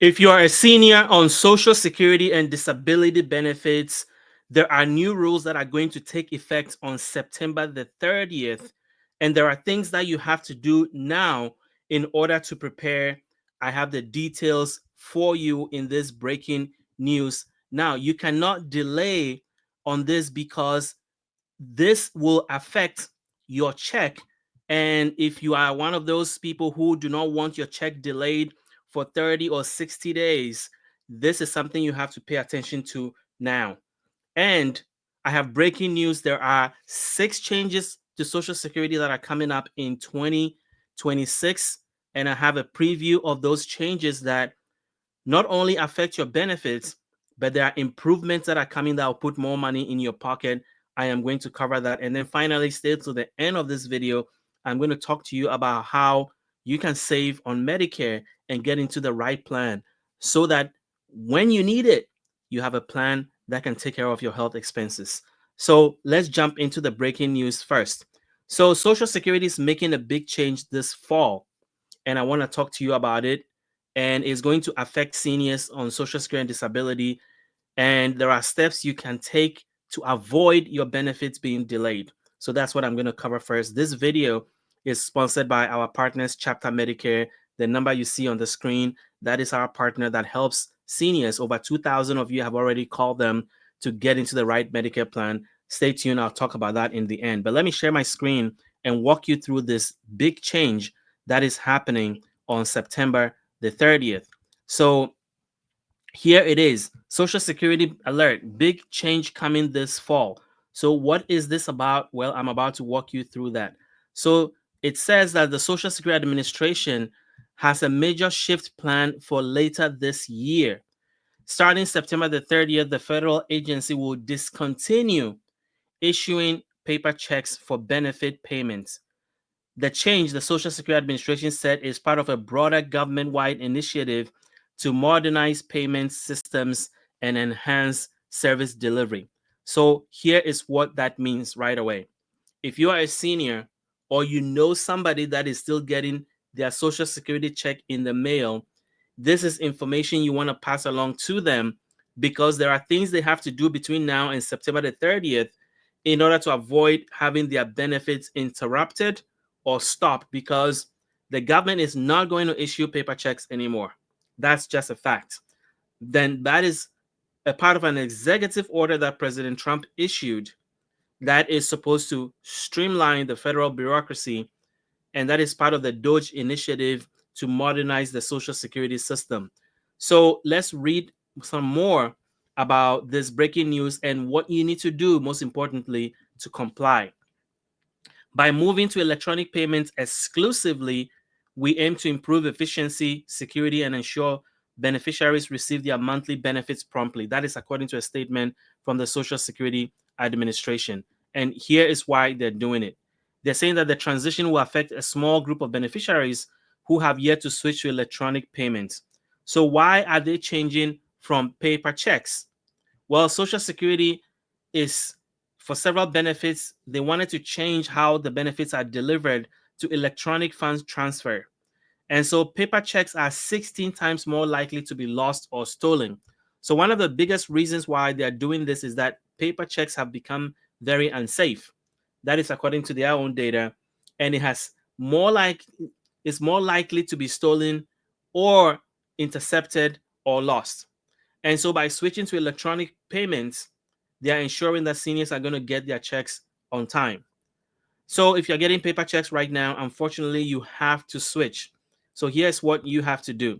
If you are a senior on Social Security and disability benefits, there are new rules that are going to take effect on September the 30th. And there are things that you have to do now in order to prepare. I have the details for you in this breaking news. Now, you cannot delay on this because this will affect your check. And if you are one of those people who do not want your check delayed for 30 or 60 days, this is something you have to pay attention to now. And I have breaking news. There are 6 changes to Social Security that are coming up in 2026. And I have a preview of those changes that not only affect your benefits, but there are improvements that are coming that will put more money in your pocket. I am going to cover that. And then finally, stay to the end of this video. I'm going to talk to you about how you can save on Medicare and get into the right plan so that when you need it, you have a plan that can take care of your health expenses. So let's jump into the breaking news first. So Social Security is making a big change this fall, and I want to talk to you about it. And it's going to affect seniors on Social Security and disability. And there are steps you can take to avoid your benefits being delayed. So that's what I'm going to cover first. This video is sponsored by our partners, Chapter Medicare. The number you see on the screen, that is our partner that helps seniors. Over 2,000 of you have already called them to get into the right Medicare plan. Stay tuned. I'll talk about that in the end. But let me share my screen and walk you through this big change that is happening on September the 30th. So here it is. Social Security alert. Big change coming this fall. So what is this about? Well, I'm about to walk you through that. So it says that the Social Security Administration has a major shift plan for later this year. Starting September the 30th, the federal agency will discontinue issuing paper checks for benefit payments. The change, the Social Security Administration said, is part of a broader government-wide initiative to modernize payment systems and enhance service delivery. So here is what that means right away. If you are a senior or you know somebody that is still getting their Social Security check in the mail, this is information you want to pass along to them, because there are things they have to do between now and September the 30th in order to avoid having their benefits interrupted or stopped, because the government is not going to issue paper checks anymore. That's just a fact. Then that is a part of an executive order that President Trump issued that is supposed to streamline the federal bureaucracy, and that is part of the DOGE initiative to modernize the Social Security system. So let's read some more about this breaking news and what you need to do, most importantly, to comply. By moving to electronic payments exclusively, we aim to improve efficiency, security, and ensure beneficiaries receive their monthly benefits promptly. That is according to a statement from the Social Security Administration. And here is why they're doing it. They're saying that the transition will affect a small group of beneficiaries who have yet to switch to electronic payments. So why are they changing from paper checks? Well, Social Security is, for several benefits, they wanted to change how the benefits are delivered to electronic funds transfer. And so paper checks are 16 times more likely to be lost or stolen. So one of the biggest reasons why they are doing this is that paper checks have become very unsafe. That is according to their own data, and it's more likely to be stolen or intercepted or lost. And so by switching to electronic payments, they are ensuring that seniors are going to get their checks on time. So if you're getting paper checks right now, unfortunately, you have to switch. So here's what you have to do.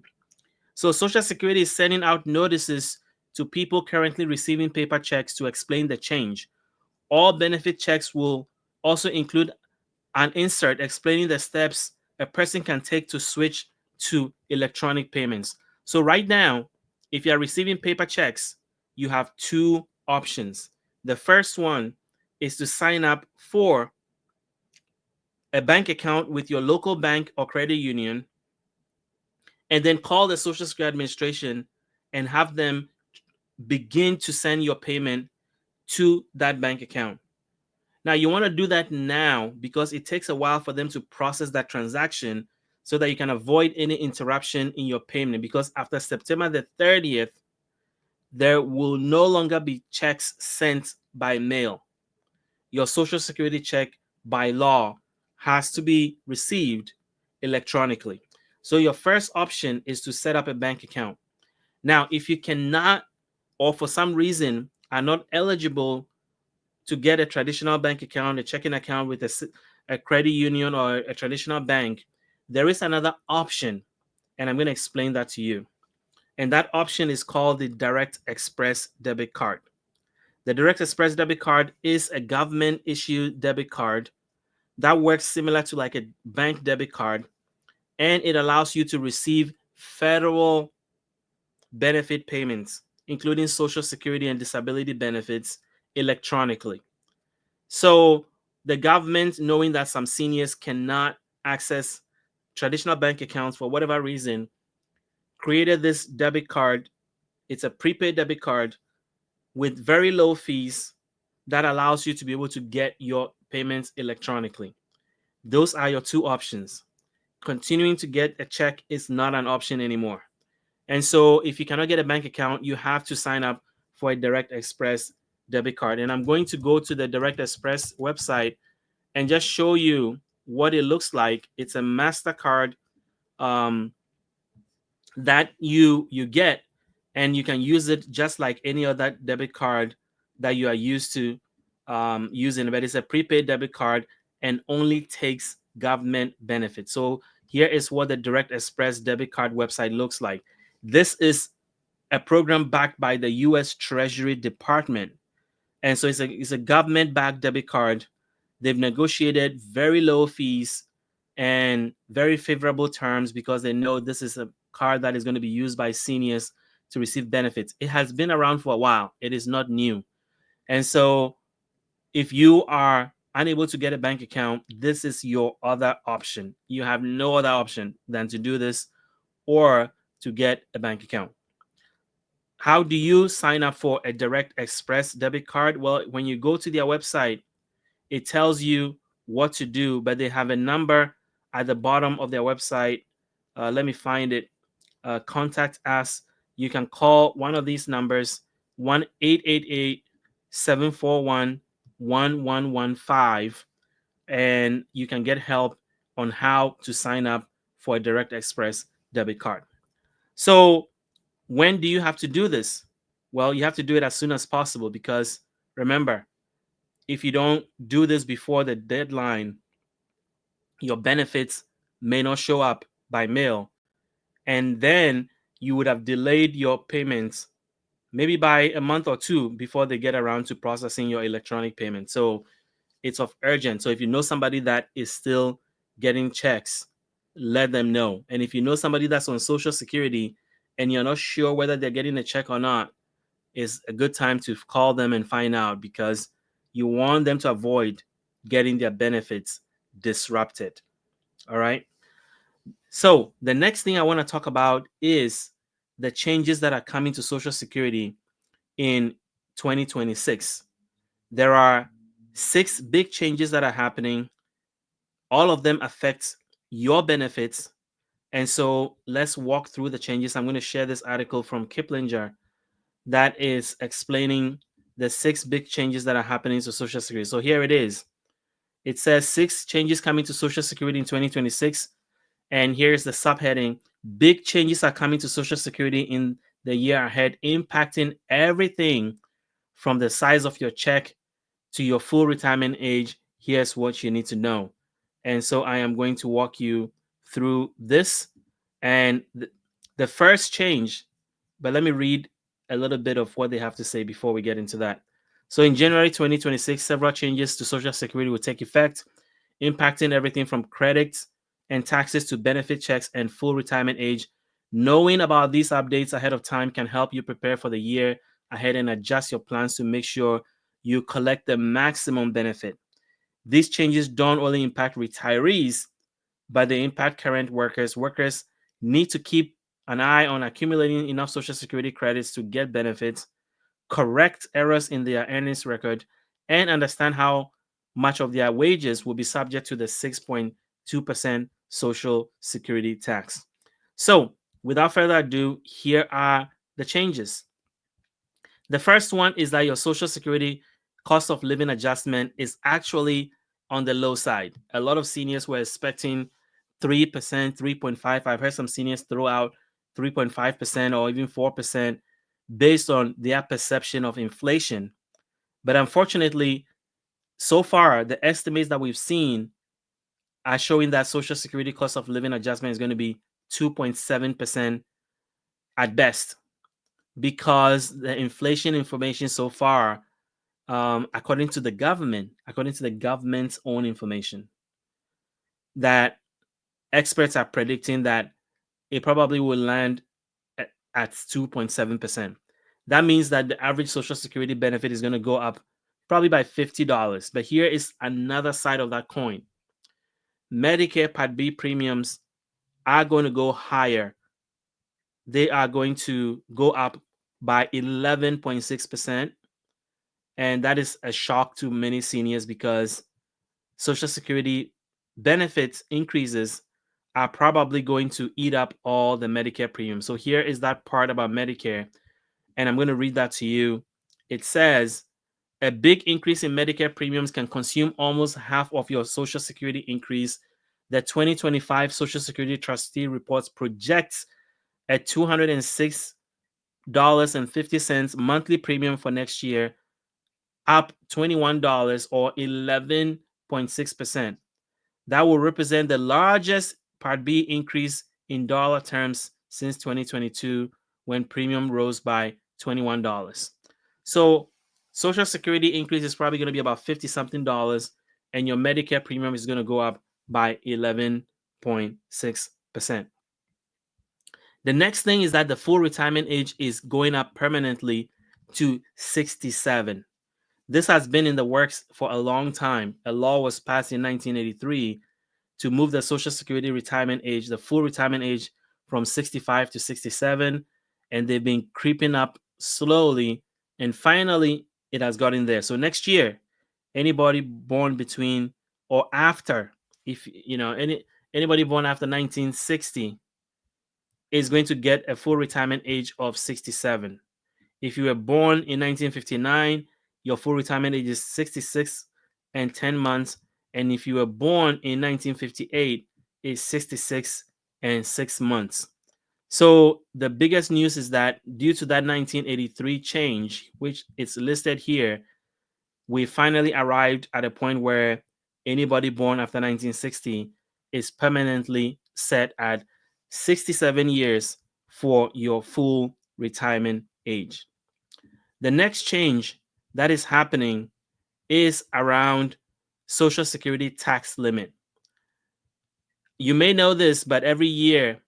So Social Security is sending out notices to people currently receiving paper checks to explain the change. All benefit checks will also include an insert explaining the steps a person can take to switch to electronic payments. So right now, if you are receiving paper checks, you have 2 options. The first one is to sign up for a bank account with your local bank or credit union, and then call the Social Security Administration and have them begin to send your payment to that bank account. Now, you want to do that now because it takes a while for them to process that transaction. so that you can avoid any interruption in your payment, because after September the 30th, there will no longer be checks sent by mail. Your Social Security check by law has to be received electronically. So your first option is to set up a bank account. Now, if you cannot, or for some reason are not eligible to get a traditional bank account, a checking account with a credit union or a traditional bank, there is another option, and I'm going to explain that to you. And that option is called the Direct Express debit card. The Direct Express debit card is a government issued debit card that works similar to like a bank debit card, and it allows you to receive federal benefit payments, including Social Security and disability benefits, electronically. So the government, knowing that some seniors cannot access traditional bank accounts for whatever reason, created this debit card. It's a prepaid debit card with very low fees that allows you to be able to get your payments electronically. Those are your two options. Continuing to get a check is not an option anymore. And so if you cannot get a bank account, you have to sign up for a Direct Express debit card. And I'm going to go to the Direct Express website and just show you what it looks like. It's a MasterCard um, that you get, and you can use it just like any other debit card that you are used to using, but it's a prepaid debit card and only takes government benefits. So here is what the Direct Express debit card website looks like. This is a program backed by the US Treasury Department, and so it's a government backed debit card. They've negotiated very low fees and very favorable terms because they know this is a card that is going to be used by seniors to receive benefits. It has been around for a while. It is not new. And so if you are unable to get a bank account, this is your other option. You have no other option than to do this or to get a bank account. How do you sign up for a Direct Express debit card? Well, when you go to their website, it tells you what to do, but they have a number at the bottom of their website. Let me find it. Contact us. You can call one of these numbers, 1-888-741-1115, and you can get help on how to sign up for a Direct Express debit card. So when do you have to do this? Well, you have to do it as soon as possible, because remember, if you don't do this before the deadline, your benefits may not show up by mail. And then you would have delayed your payments maybe by a month or two before they get around to processing your electronic payment. So it's of urgent. So if you know somebody that is still getting checks, let them know. And if you know somebody that's on Social Security and you're not sure whether they're getting a check or not, it's a good time to call them and find out, because you want them to avoid getting their benefits disrupted. All right. So the next thing I want to talk about is the changes that are coming to Social Security in 2026. There are 6 big changes that are happening. All of them affect your benefits. And so let's walk through the changes. I'm going to share this article from Kiplinger that is explaining the 6 big changes that are happening to Social Security. So here it is. It says 6 changes coming to Social Security in 2026. And here's the subheading: big changes are coming to Social Security in the year ahead, impacting everything from the size of your check to your full retirement age. Here's what you need to know. And so I am going to walk you through this. And the first change, but let me read a little bit of what they have to say before we get into that. So in January 2026, several changes to Social Security will take effect, impacting everything from credits and taxes to benefit checks and full retirement age. Knowing about these updates ahead of time can help you prepare for the year ahead and adjust your plans to make sure you collect the maximum benefit. These changes don't only impact retirees, but they impact current workers. Workers need to keep an eye on accumulating enough Social Security credits to get benefits, correct errors in their earnings record, and understand how much of their wages will be subject to the 6.2% Social Security tax. So, without further ado, here are the changes. The first one is that your Social Security cost of living adjustment is actually on the low side. A lot of seniors were expecting 3%, 3.5. I've heard some seniors throw out 3.5% or even 4% based on their perception of inflation. But unfortunately, so far, the estimates that we've seen are showing that Social Security cost of living adjustment is going to be 2.7% at best, because the inflation information so far, according to the government's own information, that experts are predicting that it probably will land at 2.7%. That means that the average Social Security benefit is going to go up probably by $50. But here is another side of that coin. Medicare Part B premiums are going to go higher. They are going to go up by 11.6%. And that is a shock to many seniors because Social Security benefits increases are probably going to eat up all the Medicare premiums. So here is that part about Medicare, and I'm going to read that to you. It says a big increase in Medicare premiums can consume almost half of your Social Security increase. The 2025 Social Security Trustee Reports projects a $206.50 monthly premium for next year, up $21 or 11.6%. That will represent the largest Part B increase in dollar terms since 2022, when premium rose by $21. So Social Security increase is probably going to be about 50 something dollars, and your Medicare premium is going to go up by 11.6%. The next thing is that the full retirement age is going up permanently to 67. This has been in the works for a long time. A law was passed in 1983 to move the Social Security retirement age, the full retirement age, from 65 to 67. And they've been creeping up slowly. And finally, it has gotten there. So next year, anybody born between or after, if you know, anybody born after 1960 is going to get a full retirement age of 67. If you were born in 1959, your full retirement age is 66 and 10 months. And if you were born in 1958, it's 66 and 6 months. So the biggest news is that due to that 1983 change, which is listed here, we finally arrived at a point where anybody born after 1960 is permanently set at 67 years for your full retirement age. The next change that is happening is around Social Security tax limit. You may know this, but every year,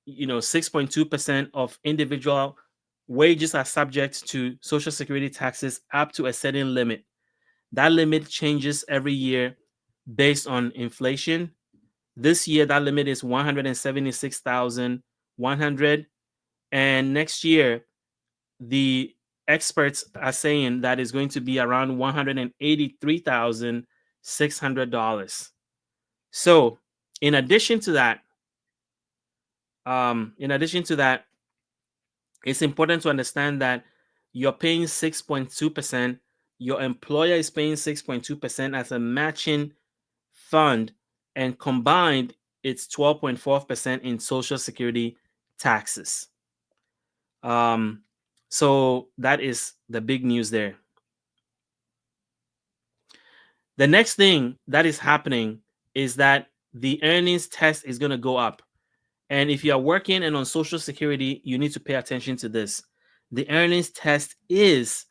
6.2% of individual wages are subject to Social Security taxes up to a certain limit. That limit changes every year based on inflation. This year, that limit is 176,100, and next year, the experts are saying that is going to be around $183,600. So, in addition to that, it's important to understand that you're paying 6.2%. Your employer is paying 6.2% as a matching fund, and combined, it's 12.4% in Social Security taxes. So that is the big news there. The next thing that is happening is that the earnings test is going to go up. And if you are working and on Social Security, you need to pay attention to this. The earnings test is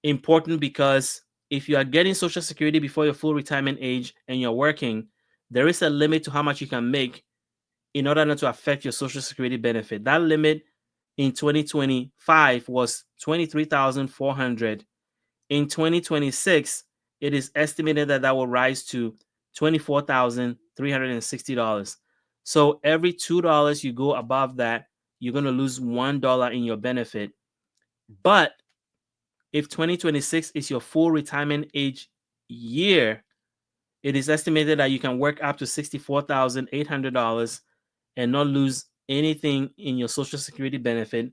important because if you are getting Social Security before your full retirement age and you're working, there is a limit to how much you can make in order not to affect your Social Security benefit. That limit in 2025 was $23,400. In 2026, it is estimated that will rise to $24,360. So every $2 you go above that, you're going to lose $1 in your benefit. But if 2026 is your full retirement age year, It is estimated that you can work up to $64,800 and not lose anything in your Social Security benefit.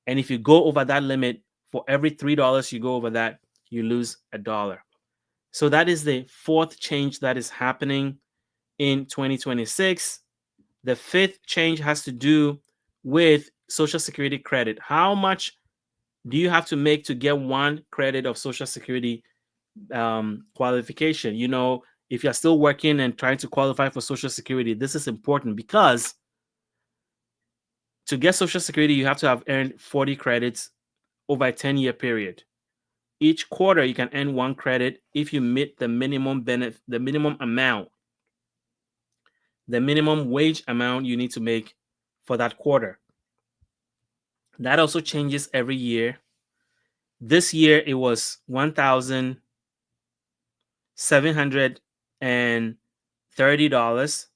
And if you go over that limit, for every $3 you go over that, you lose $1. So that is the fourth change that is happening in 2026. The fifth change has to do with Social Security credit. How much do you have to make to get one credit of Social Security qualification? If you're still working and trying to qualify for Social Security, this is important because to get Social Security, you have to have earned 40 credits over a 10-year period. Each quarter, you can earn one credit if you meet the minimum wage amount you need to make for that quarter. That also changes every year. This year, it was $1,730.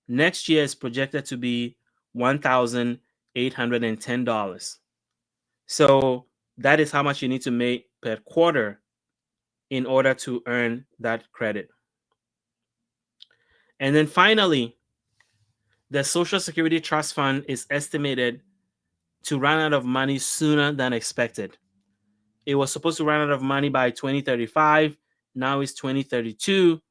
Next year is projected to be $1,810. So that is how much you need to make per quarter in order to earn that credit. And then finally, the Social Security Trust Fund is estimated to run out of money sooner than expected. It was supposed to run out of money by 2035. Now it's 2032,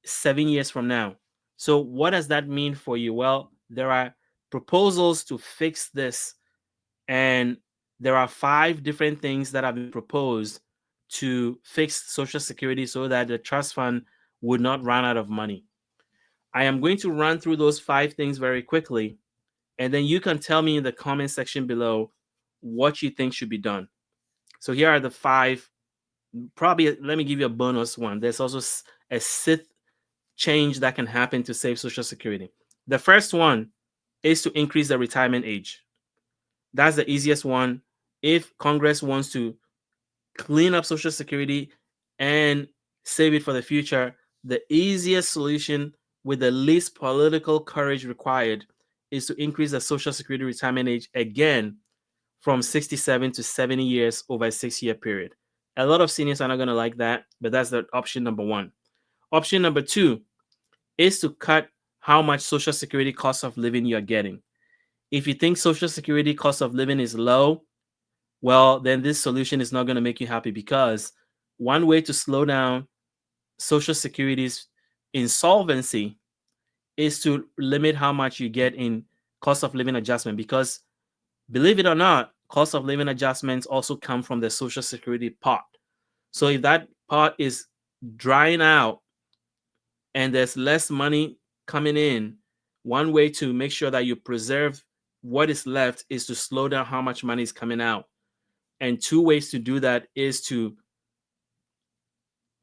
7 years from now. So what does that mean for you? Well, there are proposals to fix this, and there are 5 different things that have been proposed to fix Social Security so that the trust fund would not run out of money. I am going to run through those 5 things very quickly, and then you can tell me in the comment section below what you think should be done. So here are the 5. Probably let me give you a bonus one. There's also a 6th change that can happen to save Social Security. The first one is to increase the retirement age. That's the easiest one. If Congress wants to clean up Social Security and save it for the future, the easiest solution with the least political courage required is to increase the Social Security retirement age again from 67 to 70 years over a 6-year period. A lot of seniors are not going to like that, but that's the option number 1. Option number 2 is to cut how much Social Security cost of living you're getting. If you think Social Security cost of living is low, well, then this solution is not going to make you happy, because one way to slow down Social Security's insolvency is to limit how much you get in cost of living adjustment, because believe it or not, cost of living adjustments also come from the Social Security pot. So if that pot is drying out and there's less money coming in, one way to make sure that you preserve what is left is to slow down how much money is coming out. And 2 ways to do that is to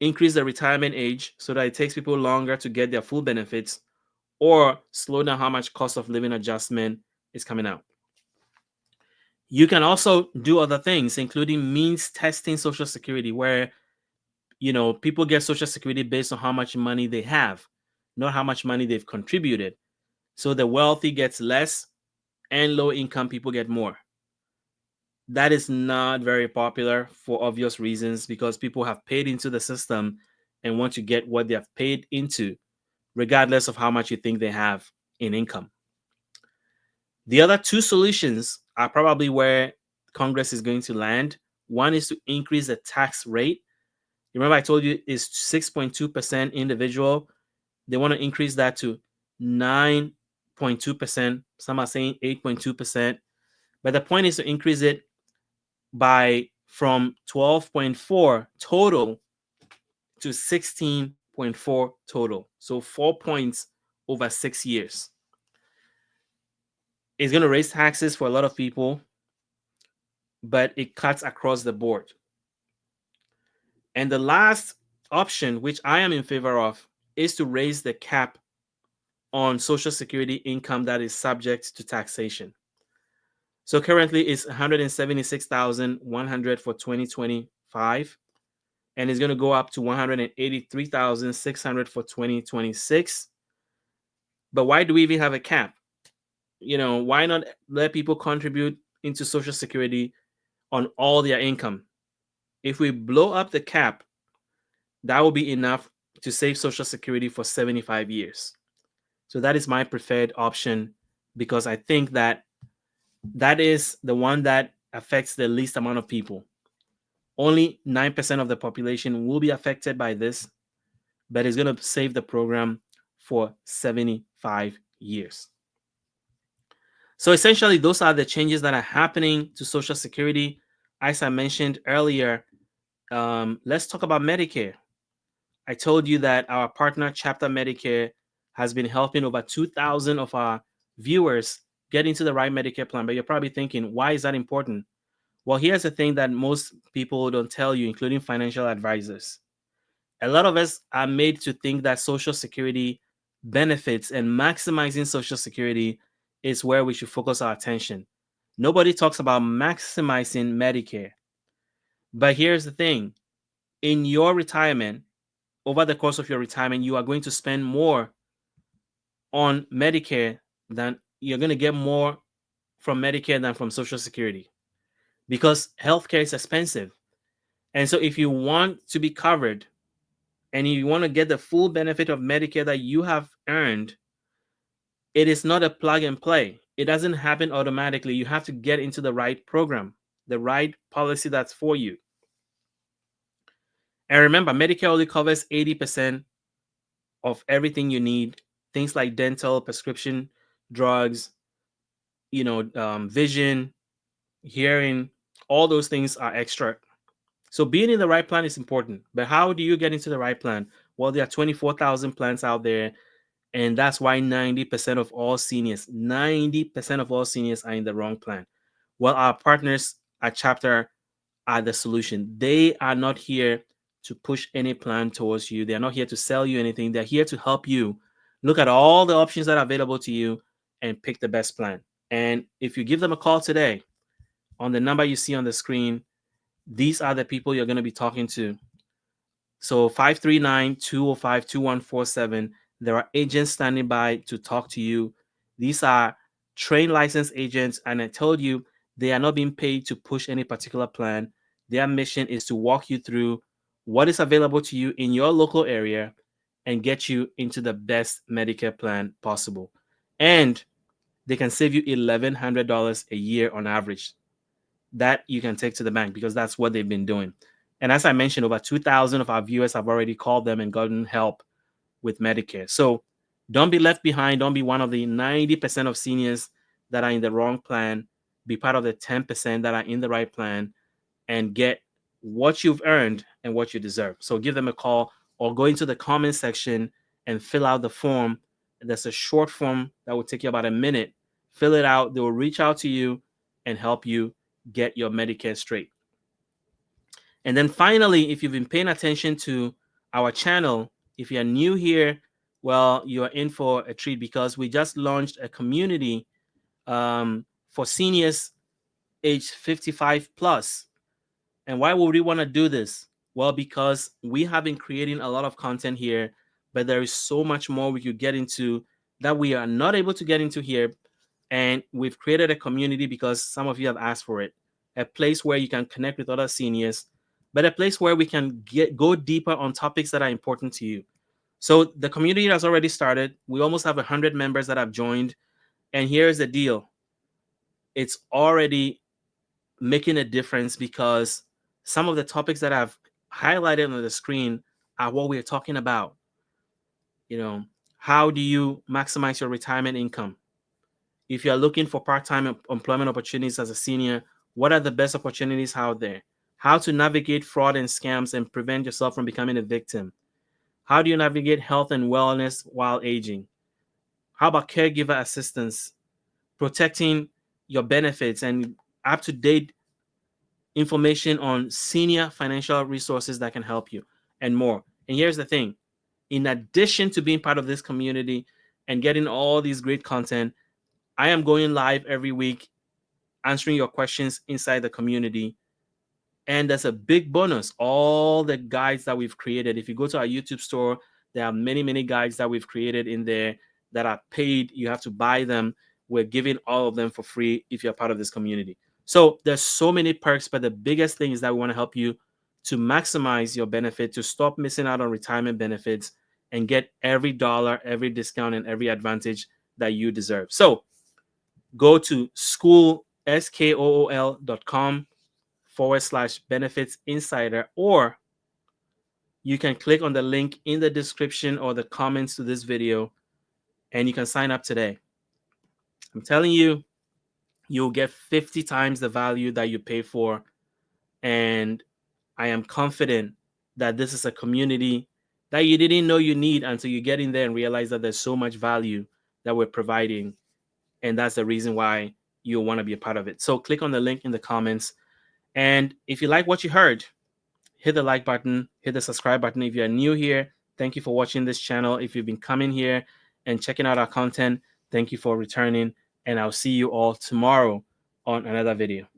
increase the retirement age so that it takes people longer to get their full benefits, or slow down how much cost of living adjustment is coming out. You can also do other things, including means testing Social Security, where people get Social Security based on how much money they have, not how much money they've contributed. So the wealthy gets less and low income people get more. That is not very popular for obvious reasons, because people have paid into the system and want to get what they have paid into, regardless of how much you think they have in income. The other 2 solutions are probably where Congress is going to land. One is to increase the tax rate. Remember I told you it's 6.2% individual. They want to increase that to 9.2%. Some are saying 8.2%. But the point is to increase it from 12.4 total to 16.4 total. So 4 points over 6 years. It's going to raise taxes for a lot of people, but it cuts across the board. And the last option, which I am in favor of, is to raise the cap on Social Security income that is subject to taxation. So currently it's $176,100 for 2025, and it's going to go up to $183,600 for 2026. But why do we even have a cap? Why not let people contribute into Social Security on all their income? If we blow up the cap, that will be enough to save Social Security for 75 years. So that is my preferred option because I think that that is the one that affects the least amount of people. Only 9% of the population will be affected by this, but it's going to save the program for 75 years. So essentially, those are the changes that are happening to Social Security. As I mentioned earlier, let's talk about Medicare. I told you that our partner, Chapter Medicare, has been helping over 2,000 of our viewers get into the right Medicare plan. But you're probably thinking, why is that important? Well, here's the thing that most people don't tell you, including financial advisors. A lot of us are made to think that Social Security benefits and maximizing Social Security is where we should focus our attention. Nobody talks about maximizing Medicare. But here's the thing, in your retirement, over the course of your retirement, you are going to spend more on Medicare than you're going to get more from Medicare than from Social Security because healthcare is expensive. And so, if you want to be covered and you want to get the full benefit of Medicare that you have earned, it is not a plug and play. It doesn't happen automatically. You have to get into the right program, the right policy that's for you. And remember, Medicare only covers 80% of everything you need. Things like dental, prescription drugs, vision, hearing, all those things are extra. So being in the right plan is important. But how do you get into the right plan? Well, there are 24,000 plans out there. And that's why 90% of all seniors, 90% of all seniors are in the wrong plan. Well, our partners at Chapter are the solution. They are not here to push any plan towards you. They are not here to sell you anything. They're here to help you look at all the options that are available to you and pick the best plan. And if you give them a call today on the number you see on the screen, these are the people you're going to be talking to. So 539-205-2147. There are agents standing by to talk to you. These are trained licensed agents, and I told you they are not being paid to push any particular plan. Their mission is to walk you through what is available to you in your local area and get you into the best Medicare plan possible. And they can save you $1,100 a year on average. That you can take to the bank because that's what they've been doing. And as I mentioned, over 2,000 of our viewers have already called them and gotten help with Medicare. So don't be left behind. Don't be one of the 90% of seniors that are in the wrong plan. Be part of the 10% that are in the right plan and get what you've earned and what you deserve. So give them a call or go into the comment section and fill out the form. There's a short form that will take you about a minute. Fill it out. They will reach out to you and help you get your Medicare straight. And then finally, if you've been paying attention to our channel, if you're new here, well, you're in for a treat because we just launched a community for seniors age 55 plus. And why would we want to do this? Well, because we have been creating a lot of content here, but there is so much more we could get into that we are not able to get into here. And we've created a community because some of you have asked for it, a place where you can connect with other seniors, but a place where we can go deeper on topics that are important to you. So the community has already started. We almost have 100 members that have joined. And here's the deal. It's already making a difference because some of the topics that I've highlighted on the screen are what we're talking about. How do you maximize your retirement income? If you're looking for part-time employment opportunities as a senior, what are the best opportunities out there? How to navigate fraud and scams and prevent yourself from becoming a victim? How do you navigate health and wellness while aging? How about caregiver assistance, protecting your benefits and up-to-date information on senior financial resources that can help you and more. And here's the thing. In addition to being part of this community and getting all these great content, I am going live every week answering your questions inside the community. And there's a big bonus. All the guides that we've created. If you go to our YouTube store, there are many, many guides that we've created in there that are paid. You have to buy them. We're giving all of them for free if you're part of this community. So there's so many perks, but the biggest thing is that we want to help you to maximize your benefit, to stop missing out on retirement benefits, and get every dollar, every discount, and every advantage that you deserve. So go to skool.com/benefits insider, or you can click on the link in the description or the comments to this video, and you can sign up today. I'm telling you, you'll get 50 times the value that you pay for. And I am confident that this is a community that you didn't know you need until you get in there and realize that there's so much value that we're providing. And that's the reason why you'll want to be a part of it. So click on the link in the comments. And if you like what you heard, hit the like button, hit the subscribe button. If you're new here, thank you for watching this channel. If you've been coming here and checking out our content, thank you for returning. And I'll see you all tomorrow on another video.